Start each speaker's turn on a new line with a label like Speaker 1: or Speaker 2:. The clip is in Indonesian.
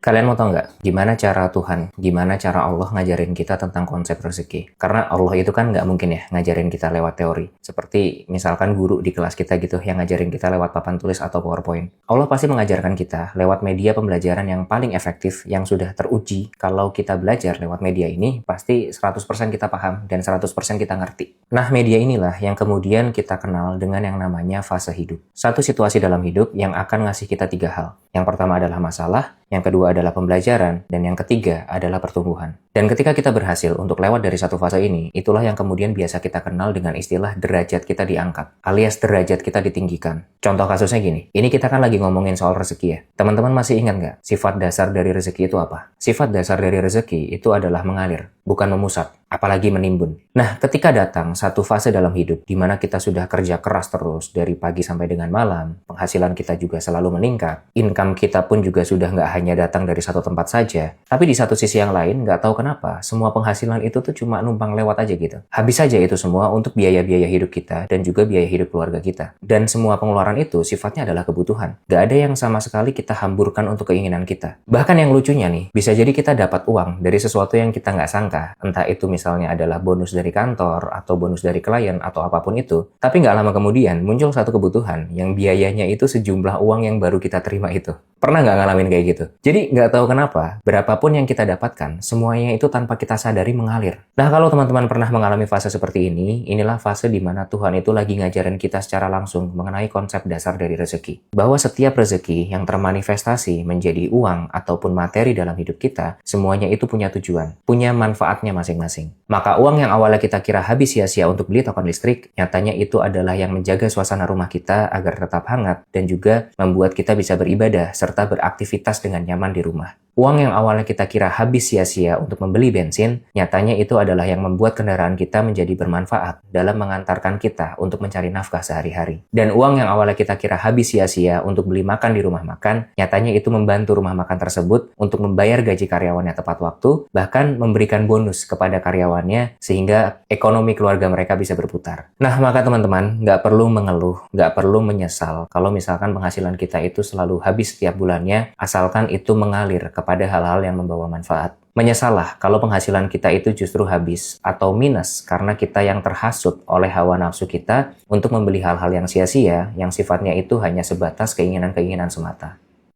Speaker 1: Kalian mau tahu nggak gimana cara Tuhan, gimana cara Allah ngajarin kita tentang konsep rezeki? Karena Allah itu kan nggak mungkin ya ngajarin kita lewat teori. Seperti misalkan guru di kelas kita gitu yang ngajarin kita lewat papan tulis atau PowerPoint. Allah pasti mengajarkan kita lewat media pembelajaran yang paling efektif, yang sudah teruji. Kalau kita belajar lewat media ini, pasti 100% kita paham dan 100% kita ngerti. Nah, media inilah yang kemudian kita kenal dengan yang namanya fase hidup. Satu situasi dalam hidup yang akan ngasih kita 3 hal. Yang pertama adalah masalah, yang kedua adalah pembelajaran, dan yang ketiga adalah pertumbuhan. Dan ketika kita berhasil untuk lewat dari satu fase ini, itulah yang kemudian biasa kita kenal dengan istilah derajat kita diangkat, alias derajat kita ditinggikan. Contoh kasusnya gini, ini kita kan lagi ngomongin soal rezeki ya. Teman-teman masih ingat nggak sifat dasar dari rezeki itu apa? Sifat dasar dari rezeki itu adalah mengalir, bukan memusat, apalagi menimbun. Nah, ketika datang satu fase dalam hidup di mana kita sudah kerja keras terus dari pagi sampai dengan malam, penghasilan kita juga selalu meningkat, income kita pun juga sudah nggak hanya datang dari satu tempat saja, tapi di satu sisi yang lain nggak tahu kenapa semua penghasilan itu tuh cuma numpang lewat aja gitu. Habis aja itu semua untuk biaya-biaya hidup kita dan juga biaya hidup keluarga kita. Dan semua pengeluaran itu sifatnya adalah kebutuhan. Nggak ada yang sama sekali kita hamburkan untuk keinginan kita. Bahkan yang lucunya nih, bisa jadi kita dapat uang dari sesuatu yang kita nggak sangka. Entah itu misalnya adalah bonus dari kantor, atau bonus dari klien, atau apapun itu. Tapi nggak lama kemudian muncul satu kebutuhan yang biayanya itu sejumlah uang yang baru kita terima itu. Pernah nggak ngalamin kayak gitu? Jadi nggak tahu kenapa, berapapun yang kita dapatkan, semuanya itu tanpa kita sadari mengalir. Nah, kalau teman-teman pernah mengalami fase seperti ini, inilah fase di mana Tuhan itu lagi ngajarin kita secara langsung mengenai konsep dasar dari rezeki. Bahwa setiap rezeki yang termanifestasi menjadi uang ataupun materi dalam hidup kita, semuanya itu punya tujuan, punya manfaatnya masing-masing. Maka uang yang awalnya kita kira habis sia-sia untuk beli token listrik, nyatanya itu adalah yang menjaga suasana rumah kita agar tetap hangat dan juga membuat kita bisa beribadah serta beraktivitas dengan nyaman di rumah. Uang yang awalnya kita kira habis sia-sia untuk membeli bensin, nyatanya itu adalah yang membuat kendaraan kita menjadi bermanfaat dalam mengantarkan kita untuk mencari nafkah sehari-hari. Dan uang yang awalnya kita kira habis sia-sia untuk beli makan di rumah makan, nyatanya itu membantu rumah makan tersebut untuk membayar gaji karyawannya tepat waktu, bahkan memberikan bonus kepada karyawannya sehingga ekonomi keluarga mereka bisa berputar. Nah, maka teman-teman, nggak perlu mengeluh, nggak perlu menyesal kalau misalkan penghasilan kita itu selalu habis setiap bulannya, asalkan itu mengalir pada hal-hal yang membawa manfaat. Menyesallah kalau penghasilan kita itu justru habis atau minus karena kita yang terhasut oleh hawa nafsu kita untuk membeli hal-hal yang sia-sia yang sifatnya itu hanya sebatas keinginan-keinginan semata.